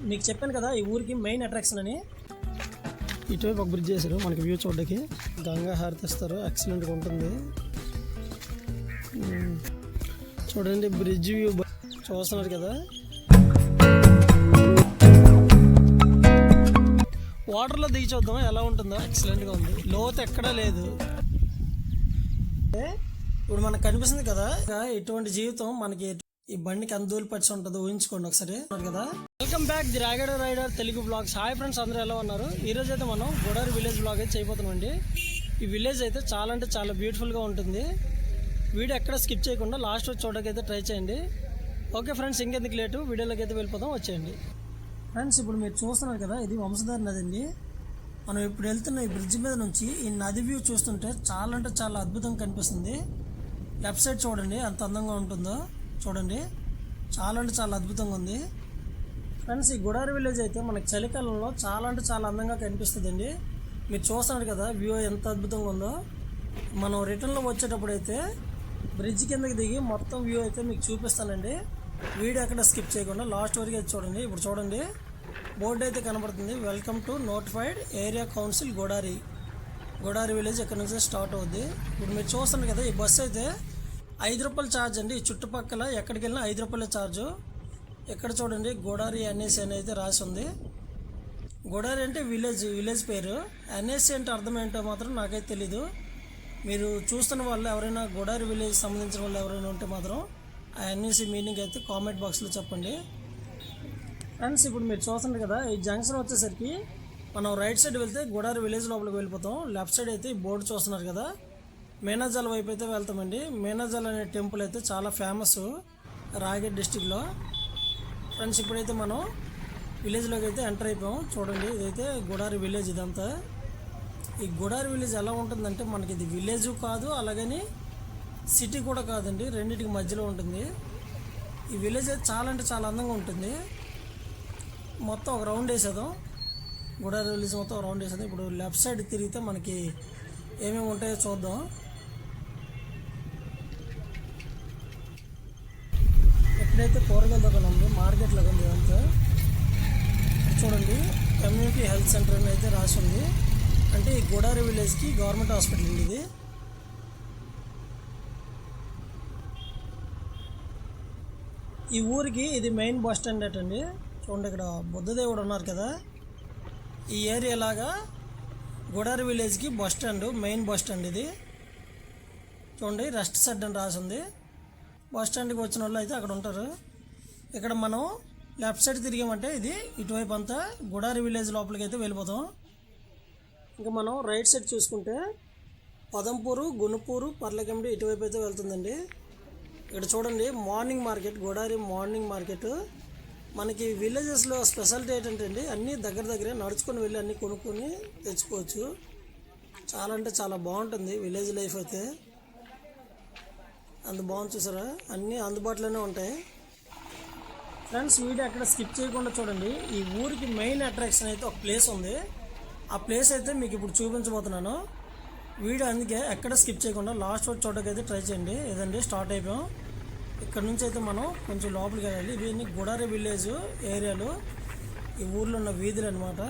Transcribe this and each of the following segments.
మీకు చెప్పాను కదా ఈ ఊరికి మెయిన్ అట్రాక్షన్ అని. ఇటువైపు ఒక బ్రిడ్జ్ చేశారు మనకి వ్యూ చూడడానికి. గంగా హారతి ఇస్తారు, ఎక్సలెంట్గా ఉంటుంది. చూడండి బ్రిడ్జ్ వ్యూ చూస్తున్నారు కదా. వాటర్లో దిగి చూద్దాం ఎలా ఉంటుందో. ఎక్సలెంట్గా ఉంది, లోతు ఎక్కడా లేదు. ఇప్పుడు మనకు కనిపిస్తుంది కదా ఇటువంటి జీవితం మనకి ఈ బండికి అందూలు పచ్చి ఉంటుంది, ఊహించుకోండి ఒకసారి కదా. Welcome back the rugged rider Telugu vlogs. Hi friends, అందరూ ఎలా ఉన్నారు? ఈ రోజు అయితే మనం గోడారి విలేజ్ బ్లాగ్ అయితే చేయబోతున్నాం అండి. ఈ విలేజ్ అయితే చాలా అంటే చాలా బ్యూటిఫుల్గా ఉంటుంది. వీడియో ఎక్కడ స్కిప్ చేయకుండా లాస్ట్ వచ్చి చూడడానికి అయితే ట్రై చేయండి. ఓకే ఫ్రెండ్స్, ఇంకెందుకు లేటు వీడియోలోకి అయితే వెళ్ళిపోదాం, వచ్చేయండి. ఫ్రెండ్స్, ఇప్పుడు మీరు చూస్తున్నారు కదా ఇది వంశధార నది అండి. మనం ఇప్పుడు వెళ్తున్న ఈ బ్రిడ్జ్ మీద నుంచి ఈ నది వ్యూ చూస్తుంటే చాలా అంటే చాలా అద్భుతంగా కనిపిస్తుంది. లెఫ్ట్ సైడ్ చూడండి ఎంత అందంగా ఉంటుందో, చూడండి చాలా అంటే చాలా అద్భుతంగా ఉంది. ఫ్రెండ్స్, ఈ గోడారి విలేజ్ అయితే మనకి చలికాలంలో చాలా అంటే చాలా అందంగా కనిపిస్తుందండి. మీరు చూస్తున్నారు కదా వ్యూ ఎంత అద్భుతంగా ఉందో. మనం రిటర్న్లో వచ్చేటప్పుడు అయితే బ్రిడ్జ్ కిందకి దిగి మొత్తం వ్యూ అయితే మీకు చూపిస్తానండి. వీడియో ఎక్కడ స్కిప్ చేయకుండా లాస్ట్ వరకు అయితే చూడండి. ఇప్పుడు చూడండి బోర్డు అయితే కనబడుతుంది, welcome to notified area council Godari village. ఇక్కడ నుంచి స్టార్ట్ అవుద్ది. ఇప్పుడు మీరు చూస్తున్నారు కదా ఈ బస్సు అయితే 5 రూపాయలు ఛార్జ్ అండి. ఈ చుట్టుపక్కల ఎక్కడికి వెళ్ళినా 5 రూపాయల ఛార్జు. ఇక్కడ చూడండి గోడారి అనేసి అని అయితే రాసి ఉంది. గోడారి అంటే విలేజ్ పేరు. అనేసి అంటే అర్థం ఏంటో మాత్రం నాకైతే తెలీదు. మీరు చూస్తున్న వాళ్ళు ఎవరైనా గోడారి విలేజ్ సంబంధించిన వాళ్ళు ఎవరైనా ఉంటే మాత్రం ఆ ఎన్ఏసి మీనింగ్ అయితే కామెంట్ బాక్స్లో చెప్పండి. ఫ్రెండ్స్, ఇప్పుడు మీరు చూస్తున్నారు కదా ఈ జంక్షన్ వచ్చేసరికి మనం రైట్ సైడ్ వెళ్తే గోడారి విలేజ్ లోపలికి వెళ్ళిపోతాం. లెఫ్ట్ సైడ్ అయితే ఈ బోర్డు చూస్తున్నారు కదా మేనాజాల వైపు అయితే వెళ్తామండి. మేనాజాల్ అనే టెంపుల్ అయితే చాలా ఫేమస్ రాయగఢ్ డిస్టిక్లో. ఫ్రెండ్స్, ఇప్పుడైతే మనం విలేజ్లోకి అయితే ఎంటర్ అయిపోయాం. చూడండి ఇదైతే గోడారి విలేజ్. ఇదంతా ఈ గోడారి విలేజ్ ఎలా ఉంటుందంటే మనకి ఇది విలేజ్ కాదు, అలాగని సిటీ కూడా కాదండి, రెండింటికి మధ్యలో ఉంటుంది. ఈ విలేజ్ అయితే చాలా అంటే చాలా అందంగా ఉంటుంది. మొత్తం ఒక రౌండ్ వేసేద్దాం. గోడారి విలేజ్ మొత్తం ఒక రౌండ్ వేసేద్దాం. ఇప్పుడు లెఫ్ట్ సైడ్ తిరిగితే మనకి ఏమేమి ఉంటాయో చూద్దాం. ఎక్కడైతే కూరగాయల దుకాణం ఉంది, మార్కెట్ లాగా ఉంది అంతా. చూడండి కమ్యూనిటీ హెల్త్ సెంటర్ అని అయితే రాసి ఉంది. అంటే ఈ గోడారి విలేజ్కి గవర్నమెంట్ హాస్పిటల్ అండి ఇది. ఈ ఊరికి ఇది మెయిన్ బస్ స్టాండ్ అండి. చూడండి ఇక్కడ బుద్ధదేవుడు ఉన్నారు కదా. ఈ ఏరియా లాగా గోడారి విలేజ్కి bus stand, main bus stand ఇది. చూడండి రెస్ట్ సెడ్ అని రాసింది. బస్ స్టాండ్కి వచ్చిన వాళ్ళు అయితే అక్కడ ఉంటారు. ఇక్కడ మనం లెఫ్ట్ సైడ్ తిరిగామంటే ఇది ఇటువైపు అంతా గోడారి విలేజ్ లోపలికి అయితే వెళ్ళిపోతాం. ఇంకా మనం రైట్ సైడ్ చూసుకుంటే పదంపూరు, గునుపూరు, పర్లకెండి ఇటువైపు అయితే వెళ్తుందండి. ఇక్కడ చూడండి మార్నింగ్ మార్కెట్, గోడారి మార్నింగ్ మార్కెట్. మనకి విలేజెస్లో స్పెషాలిటీ ఏంటంటే అండి అన్నీ దగ్గరే నడుచుకొని వెళ్ళి అన్నీ కొనుక్కొని తెచ్చుకోవచ్చు. చాలా అంటే చాలా బాగుంటుంది విలేజ్ లైఫ్ అయితే. అంత బాగుంది చూసారా, అన్నీ అందుబాటులోనే ఉంటాయి. ఫ్రెండ్స్, వీడియో అక్కడ స్కిప్ చేయకుండా చూడండి. ఈ ఊరికి మెయిన్ అట్రాక్షన్ అయితే ఒక ప్లేస్ ఉంది. ఆ ప్లేస్ అయితే మీకు ఇప్పుడు చూపించబోతున్నాను. వీడియో అందుకే ఎక్కడ స్కిప్ చేయకుండా లాస్ట్ వరకు చూడకైతే ట్రై చేయండి. ఏదండి స్టార్ట్ అయిపోయాం. ఇక్కడ నుంచి అయితే మనం కొంచెం లోపలికి వెళ్ళాలి. ఇవన్నీ గోడారి విలేజ్ ఏరియాలు, ఈ ఊర్లో ఉన్న వీధులు అనమాట.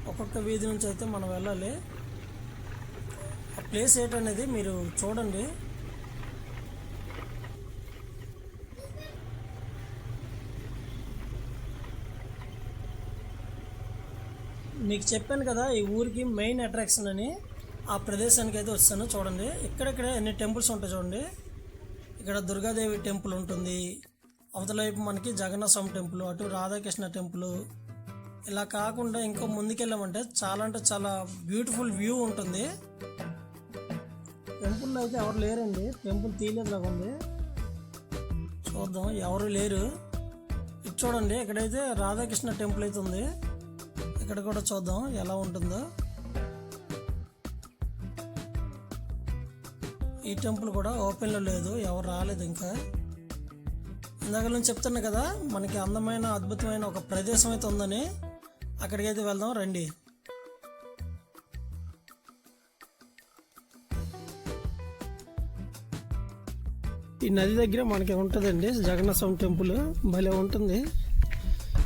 ఒక్కొక్క వీధి నుంచి అయితే మనం వెళ్ళాలి. ఆ ప్లేస్ ఏంటనేది మీరు చూడండి. మీకు చెప్పాను కదా ఈ ఊరికి మెయిన్ అట్రాక్షన్ అని. ఆ ప్రదేశానికి అయితే వచ్చాను. చూడండి ఇక్కడెక్కడ ఎన్ని టెంపుల్స్ ఉంటాయి చూడండి. ఇక్కడ దుర్గాదేవి టెంపుల్ ఉంటుంది, అవతల వైపు మనకి జగన్నాథ స్వామి టెంపుల్, అటు రాధాకృష్ణ టెంపుల్. ఇలా కాకుండా ఇంకా ముందుకెళ్ళామంటే చాలా అంటే చాలా బ్యూటిఫుల్ వ్యూ ఉంటుంది. టెంపుల్లో అయితే ఎవరు లేరండి, టెంపుల్ తీయలేదులాగా ఉంది. చూద్దాం, ఎవరు లేరు. ఇది చూడండి ఇక్కడైతే రాధాకృష్ణ టెంపుల్ అయితే ఉంది. ఇక్కడ కూడా చూద్దాం ఎలా ఉంటుందో. ఈ టెంపుల్ కూడా ఓపెన్లో లేదు, ఎవరు రాలేదు ఇంకా. ఇందాక నుంచి చెప్తున్నా కదా మనకి అందమైన అద్భుతమైన ఒక ప్రదేశం అయితే ఉందని. అక్కడికైతే వెళ్దాం రండి. ఈ నది దగ్గర మనకి ఉంటుందండి జగన్నాథ స్వామి టెంపుల్, భలే ఉంటుంది.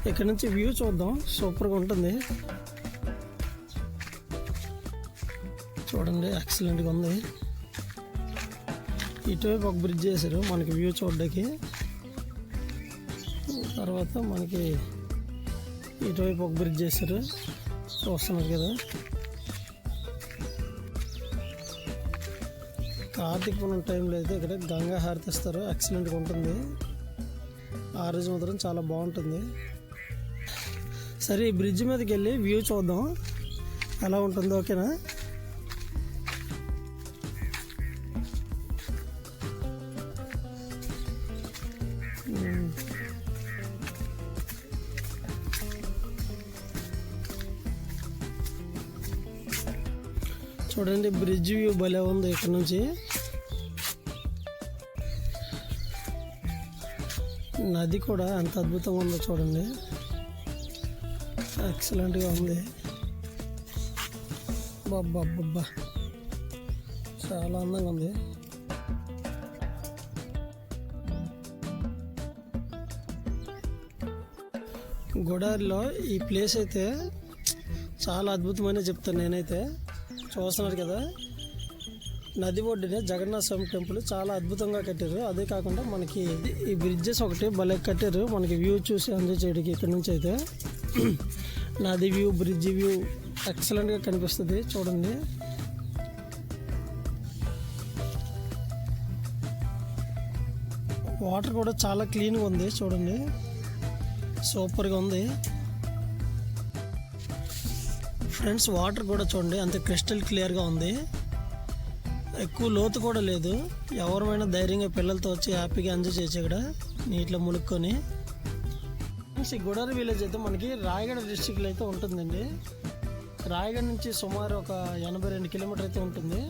ఇక్కడ నుంచి వ్యూ చూద్దాం, సూపర్గా ఉంటుంది. చూడండి ఎక్సలెంట్గా ఉంది. ఇటువైపు ఒక బ్రిడ్జ్ చేశారు మనకి వ్యూ చూడడానికి. తర్వాత మనకి ఇటువైపు ఒక బ్రిడ్జ్ చేశారు, చూస్తున్నారు కదా. కార్తీక పూర్ణిమ టైంలో అయితే ఇక్కడ గంగా హారతి ఇస్తారు, ఎక్సలెంట్గా ఉంటుంది. ఆ రోజు మాత్రం చాలా బాగుంటుంది. సరే ఈ బ్రిడ్జ్ మీదకి వెళ్ళి వ్యూ చూద్దాం ఎలా ఉంటుందో, ఓకేనా. చూడండి బ్రిడ్జ్ వ్యూ భలే ఉంది ఇక్కడ నుంచి. నది కూడా ఎంత అద్భుతంగా ఉందో చూడండి, ఎక్సలెంట్గా ఉంది. బాబ్బా చాలా అందంగా ఉంది. గోదావరిలో ఈ ప్లేస్ అయితే చాలా అద్భుతమైన చెప్తాను నేనైతే. చూస్తున్నారు కదా, నది ఒడ్డునే జగన్నాథ స్వామి టెంపుల్ చాలా అద్భుతంగా కట్టారు. అదే కాకుండా మనకి ఈ బ్రిడ్జెస్ ఒకటి భలే కట్టారు, మనకి వ్యూ చూసి ఎంజాయ్ చేయడానికి. ఇక్కడ నుంచి అయితే నది వ్యూ, బ్రిడ్జ్ వ్యూ ఎక్సలెంట్గా కనిపిస్తుంది చూడండి. వాటర్ కూడా చాలా క్లీన్గా ఉంది చూడండి, సూపర్గా ఉంది ఫ్రెండ్స్. వాటర్ కూడా చూడండి అంత క్రిస్టల్ క్లియర్గా ఉంది, ఎక్కువ లోతు కూడా లేదు. ఎవరైనా ధైర్యంగా పిల్లలతో వచ్చి హ్యాపీగా ఎంజాయ్ చేయొచ్చు ఇక్కడ నీటిలో మునుక్కొని. ఈ గోదావరి విలేజ్ అయితే మనకి రాయగడ డిస్టిక్లో అయితే ఉంటుందండి. రాయగడ నుంచి సుమారు ఒక 82 కిలోమీటర్ అయితే ఉంటుంది.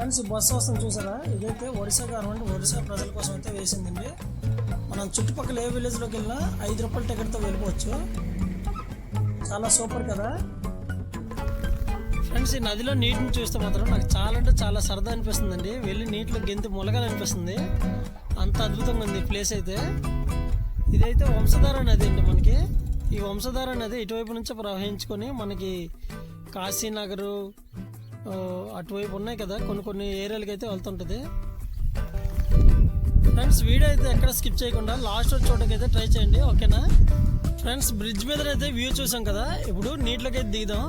ఫ్రెండ్స్ ఈ బస్సు వస్తుంది చూసారా, ఇదైతే ఒడిశా గవర్నమెంట్ ఒడిశా ప్రజల కోసం అయితే వేసిందండి. మనం చుట్టుపక్కల ఏ విలేజ్లోకి వెళ్ళినా 5 రూపాయల టికెట్తో వెళ్ళిపోవచ్చు. చాలా సూపర్ కదా ఫ్రెండ్స్. ఈ నదిలో నీటిని చూస్తే మాత్రం నాకు చాలా అంటే చాలా సరదా అనిపిస్తుందండి. వెళ్ళి నీటిలో గెంతి ములగాలనిపిస్తుంది, అంత అద్భుతంగా ఉంది ప్లేస్ అయితే. ఇదైతే వంశధార నది అండి. మనకి ఈ వంశధార నది ఇటువైపు నుంచి ప్రవహించుకొని మనకి కాశీనగరు అటువైపు ఉన్నాయి కదా, కొన్ని ఏరియాలకి అయితే వెళ్తుంటుంది. ఫ్రెండ్స్ వీడియో అయితే ఎక్కడ స్కిప్ చేయకుండా లాస్ట్ రోజు చూడకైతే ట్రై చేయండి, ఓకేనా ఫ్రెండ్స్. బ్రిడ్జ్ మీద అయితే వ్యూ చూసాం కదా, ఇప్పుడు నీటిలోకి అయితే దిగుదాం.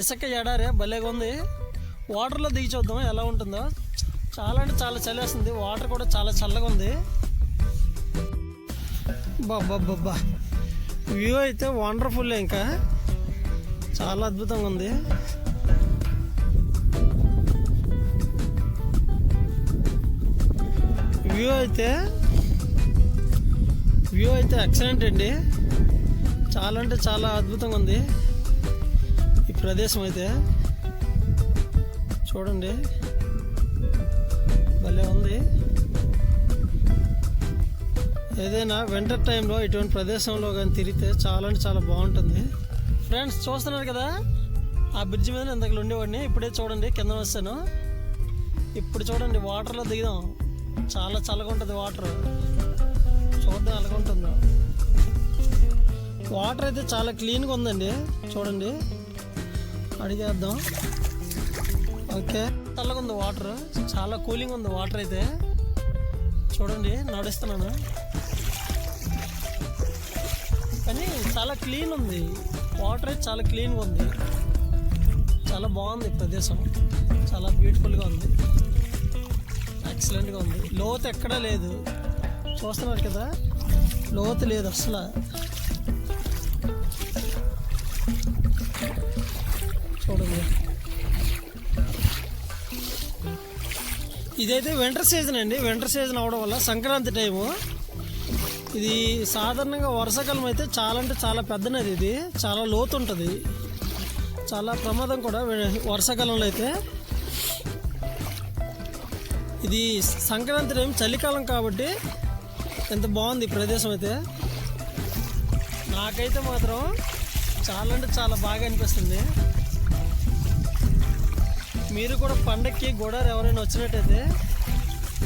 ఇసుక ఎడారే భలేగా ఉంది. వాటర్లో దిగి చూద్దాం ఎలా ఉంటుందో. చాలా అంటే చాలా చలి వస్తుంది, వాటర్ కూడా చాలా చల్లగా ఉంది. బాబ్బా వ్యూ అయితే వండర్ఫుల్, ఇంకా చాలా అద్భుతంగా ఉంది. వ్యూ అయితే ఎక్సలెంట్ అండి. చాలా అంటే చాలా అద్భుతంగా ఉంది ఈ ప్రదేశం అయితే. చూడండి భలే ఉంది. ఏదైనా వింటర్ టైంలో ఇటువంటి ప్రదేశంలో కానీ తిరిగితే చాలా అంటే చాలా బాగుంటుంది. ఫ్రెండ్స్ చూస్తున్నారు కదా, ఆ బ్రిడ్జ్ మీద ఇంతకులు ఉండేవాడిని. ఇప్పుడే చూడండి కింద వస్తాను. ఇప్పుడు చూడండి వాటర్లో దిగుదాం. చాలా చల్లగా ఉంటుంది వాటర్, చూద్దాం ఎలాగ ఉంటుందో. వాటర్ అయితే చాలా క్లీన్గా ఉందండి, చూడండి అడిగేద్దాం. ఓకే చల్లగా ఉంది వాటర్, చాలా కూలింగ్ ఉంది వాటర్ అయితే. చూడండి నడుస్తున్నాను కానీ చాలా క్లీన్ ఉంది వాటర్ అయితే, చాలా క్లీన్గా ఉంది. చాలా బాగుంది ప్రదేశం, చాలా బ్యూటిఫుల్గా ఉంది, ఎక్సలెంట్గా ఉంది. లోతు ఎక్కడా లేదు, చూస్తున్నారు కదా, లోతు లేదు అసలు. చూడండి ఇదైతే వింటర్ సీజన్ అండి. వింటర్ సీజన్ అవడం వల్ల సంక్రాంతి టైము ఇది. సాధారణంగా వర్షాకాలం అయితే చాలా అంటే చాలా పెద్ద నది, ఇది చాలా లోతు ఉంటుంది, చాలా ప్రమాదం కూడా వర్షాకాలంలో అయితే. ఇది సంక్రాంతి టైం చలికాలం కాబట్టి ఎంత బాగుంది ప్రదేశం అయితే. నాకైతే మాత్రం చాలా అంటే చాలా బాగా అనిపిస్తుంది. మీరు కూడా పండక్కి గోడారు ఎవరైనా వచ్చినట్టయితే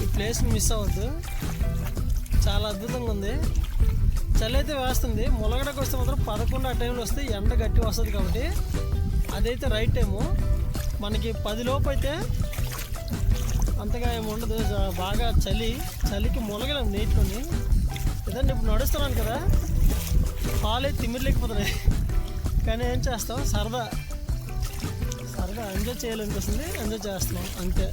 ఈ ప్లేస్ని మిస్ అవ్వద్దు, చాలా అద్భుతంగా ఉంది. చలి అయితే వేస్తుంది, ములగడకు వస్తే మాత్రం 11 ఆ టైంలో వస్తే ఎండ గట్టి వస్తుంది కాబట్టి అదైతే రైట్ టైము. మనకి 10 లోపు అయితే అంతగా ఏమి ఉండదు, బాగా చలికి ములగలేము నీటిలోని. ఇదండి ఇప్పుడు నడుస్తున్నాను కదా, కాలు అయితే తిమ్మిరిలేకపోతున్నాయి కానీ ఏం చేస్తాం, సరదా ఎంజాయ్ చేయాలనిపిస్తుంది, ఎంజాయ్ చేస్తున్నాం అంతే.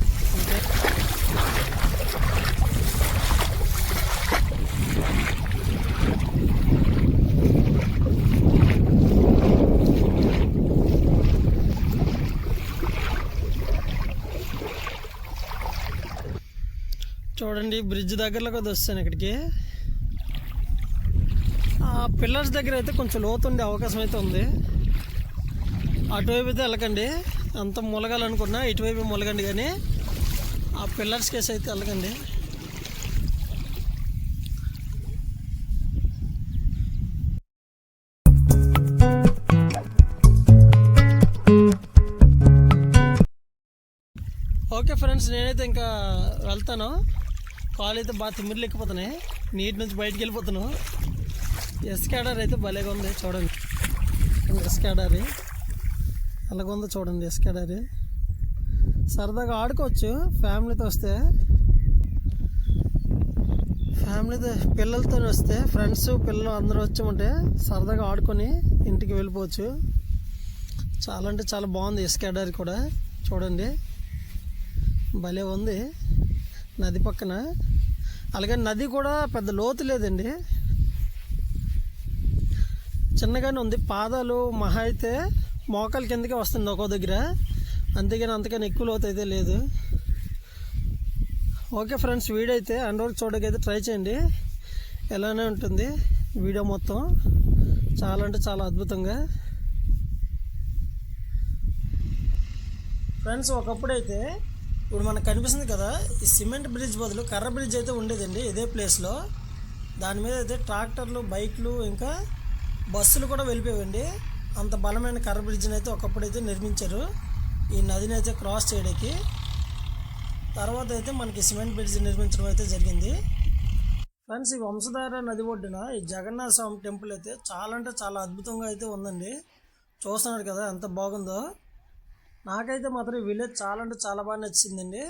చూడండి బ్రిడ్జ్ దగ్గరలోకి వస్తాను ఇక్కడికి. ఆ పిల్లర్స్ దగ్గర అయితే కొంచెం లోతు ఉండే అవకాశం అయితే ఉంది. అటువైపు అయితే వెళ్ళకండి, అంత ములగాలనుకున్నా ఇటువైపు ములగండి, కానీ ఆ పిల్లర్స్ కేసు అయితే వెళ్ళకండి. ఓకే ఫ్రెండ్స్ నేనైతే ఇంకా వెళ్తాను. కాలు అయితే బాగా తిమ్మిర్లు ఎక్కిపోతున్నాయి, నీటి నుంచి బయటికి వెళ్ళిపోతాను. ఎస్కాడర్ అయితే భలేగా ఉంది, చూడండి ఎస్కాడర్ అలాగుందో చూడండి. ఎస్కాడర్ సరదాగా ఆడుకోవచ్చు ఫ్యామిలీతో వస్తే, ఫ్యామిలీతో పిల్లలతో వస్తే, ఫ్రెండ్స్ పిల్లలు అందరూ వచ్చామంటే సరదాగా ఆడుకొని ఇంటికి వెళ్ళిపోవచ్చు. చాలా అంటే చాలా బాగుంది ఎస్కాడర్ కూడా, చూడండి భలే ఉంది నది పక్కన. అలాగే నది కూడా పెద్ద లోతు లేదండి, చిన్నగానే ఉంది. పాదాలు మహా అయితే మోకాలు కిందకే వస్తుంది ఒక్కో దగ్గర, అంతేగాని అంతకని ఎక్కువ లోతు అయితే లేదు. ఓకే ఫ్రెండ్స్, వీడియో అయితే అండర్వరకు చూడకైతే ట్రై చేయండి. ఎలానే ఉంటుంది వీడియో మొత్తం, చాలా అంటే చాలా అద్భుతంగా. ఫ్రెండ్స్, ఒకప్పుడైతే ఇప్పుడు మనకు కనిపిస్తుంది కదా, ఈ సిమెంట్ బ్రిడ్జ్ బదులు కర్ర బ్రిడ్జ్ అయితే ఉండేదండి ఇదే ప్లేస్లో. దాని మీద అయితే ట్రాక్టర్లు, బైక్లు, ఇంకా బస్సులు కూడా వెళ్ళిపోయాయండి. అంత బలమైన కర్ర బ్రిడ్జ్ని అయితే ఒకప్పుడైతే నిర్మించారు ఈ నదిని అయితే క్రాస్ చేయడానికి. తర్వాత అయితే మనకి సిమెంట్ బ్రిడ్జ్ నిర్మించడం అయితే జరిగింది. ఫ్రెండ్స్, ఈ వంశధార నది ఒడ్డున ఈ జగన్నాథ స్వామి టెంపుల్ అయితే చాలా అంటే చాలా అద్భుతంగా అయితే ఉందండి. చూస్తున్నారు కదా ఎంత బాగుందో. నాకైతే మాత్రం ఈ విలేజ్ చాలా అంటే చాలా బాగా నచ్చిందండి.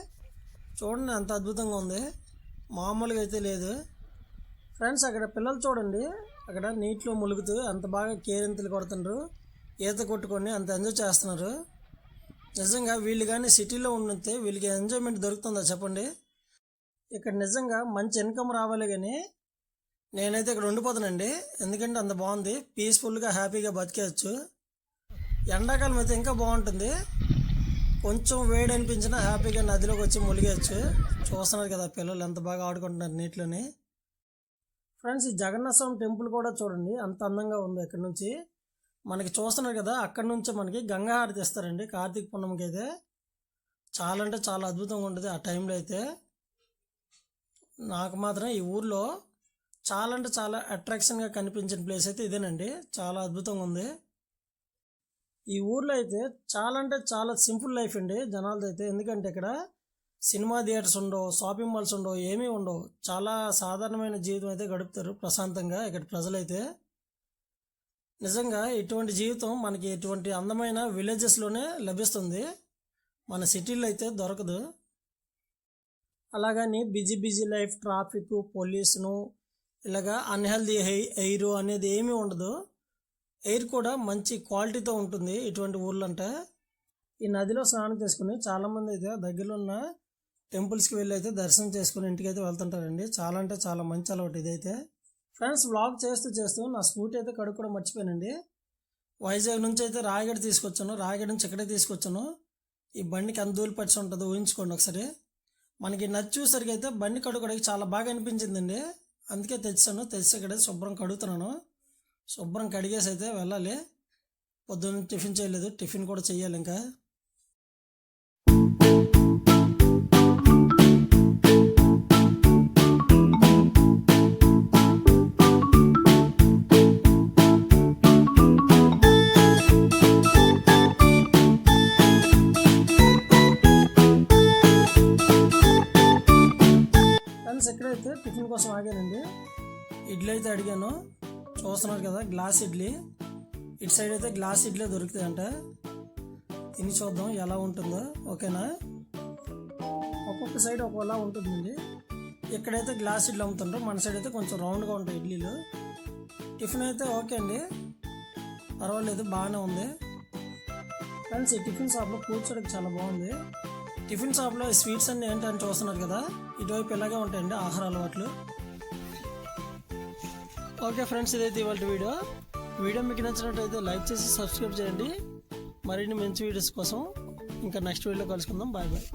చూడండి ఎంత అద్భుతంగా ఉంది, మామూలుగా అయితే లేదు. ఫ్రెండ్స్, అక్కడ పిల్లలు చూడండి, అక్కడ నీటిలో ములుగుతూ అంత బాగా కేరింతలు కొడుతున్నారు, ఈత కొట్టుకొని అంత ఎంజాయ్ చేస్తున్నారు. నిజంగా వీళ్ళు కానీ సిటీలో ఉండితే వీళ్ళకి ఎంజాయ్మెంట్ దొరుకుతుందా చెప్పండి? ఇక్కడ నిజంగా మంచి ఇన్కమ్ రావాలి, కానీ నేనైతే ఇక్కడ ఉండిపోతానండి. ఎందుకంటే అంత బాగుంది, పీస్ఫుల్గా హ్యాపీగా బతికేయచ్చు. ఎండాకాలం అయితే ఇంకా బాగుంటుంది, కొంచెం వేడి అనిపించినా హ్యాపీగా నదిలోకి వచ్చి ములిగేయచ్చు. చూస్తున్నారు కదా పిల్లలు ఎంత బాగా ఆడుకుంటున్నారు నీటిలోని. ఫ్రెండ్స్, ఈ జగన్నాథ స్వామి టెంపుల్ కూడా చూడండి అంత అందంగా ఉంది. ఇక్కడ నుంచి మనకి చూస్తున్నారు కదా, అక్కడ నుంచే మనకి గంగా హారతి ఇస్తారండి కార్తీక పూర్ణమికి అయితే. చాలా అంటే చాలా అద్భుతంగా ఉంటుంది ఆ టైంలో అయితే. నాకు మాత్రం ఈ ఊర్లో చాలా అంటే చాలా అట్రాక్షన్గా కనిపించిన ప్లేస్ అయితే ఇదేనండి. చాలా అద్భుతంగా ఉంది. ఈ ఊర్లో అయితే చాలా అంటే చాలా సింపుల్ లైఫ్ అండి జనాలది అయితే. ఎందుకంటే ఇక్కడ సినిమా థియేటర్స్ ఉండవు, షాపింగ్ మాల్స్ ఉండవు, ఏమీ ఉండవు. చాలా సాధారణమైన జీవితం అయితే గడుపుతారు ప్రశాంతంగా ఇక్కడ ప్రజలైతే. నిజంగా ఇటువంటి జీవితం మనకి ఇటువంటి అందమైన విలేజెస్లోనే లభిస్తుంది, మన సిటీలో అయితే దొరకదు. అలాగని busy busy life, traffic, pollution, ఇలాగా అన్హెల్దీ ఎయిర్ అనేది ఏమీ ఉండదు. ఎయిర్ కూడా మంచి క్వాలిటీతో ఉంటుంది ఇటువంటి ఊర్లంటే. ఈ నదిలో స్నానం చేసుకుని చాలామంది అయితే దగ్గరలో ఉన్న టెంపుల్స్కి వెళ్ళి అయితే దర్శనం చేసుకుని ఇంటికి అయితే వెళ్తుంటారండి. చాలా అంటే చాలా మంచి అలవాటు ఇదైతే. ఫ్రెండ్స్, వ్లాగ్ చేస్తూ చేస్తూ నా స్కూటీ అయితే కడుక్కోవడం మర్చిపోయానండి. వైజాగ్ నుంచి అయితే రాయగడ తీసుకొచ్చాను, రాయగడ నుంచి ఇక్కడే తీసుకొచ్చాను. ఈ బండికి ఎంత ధూళి పచ్చి ఉంటుందో ఊహించుకోండి ఒకసారి. మనకి నచ్చి చూసరికి అయితే బండి కడుక్కోవడానికి చాలా బాగా అనిపించిందండి. అందుకే తెచ్చాను, తెచ్చి ఇక్కడ శుభ్రం కడుగుతున్నాను. శుభ్రం కడిగేసి అయితే వెళ్ళాలి. పొద్దున్న టిఫిన్ చేయలేదు, టిఫిన్ కూడా చెయ్యాలి ఇంకా. ఫ్రెండ్స్, ఎక్కడైతే టిఫిన్ కోసం ఆగానండి. ఇడ్లీ అయితే అడిగాను, చూస్తున్నారు కదా గ్లాస్ ఇడ్లీ. ఇటు సైడ్ అయితే గ్లాస్ ఇడ్లీ దొరుకుతాయంట. తిని చూద్దాం ఎలా ఉంటుందో. ఓకేనా, ఒక్కొక్క సైడ్ ఒక్కోలా ఉంటుందండి. ఇక్కడైతే గ్లాస్ ఇడ్లీ అమ్ముతుంటారు, మన సైడ్ అయితే కొంచెం రౌండ్గా ఉంటాయి ఇడ్లీలు. టిఫిన్ అయితే ఓకే అండి, పర్వాలేదు, బాగానే ఉంది. ఫ్రెండ్స్, ఈ టిఫిన్ షాప్లో కూర్చోడానికి చాలా బాగుంది. టిఫిన్ షాప్లో స్వీట్స్ అన్నీ ఏంటని చూస్తున్నారు కదా, ఇటువైపు ఇలాగే ఉంటాయండి ఆహార అలవాట్లు. ఓకే ఫ్రెండ్స్, ఇదైతే ఇవాళ వీడియో మీకు నచ్చినట్టయితే లైక్ చేసి సబ్స్క్రైబ్ చేయండి. మరిన్ని మంచి వీడియోస్ కోసం ఇంకా నెక్స్ట్ వీడియోలో కలుసుకుందాం. Bye bye.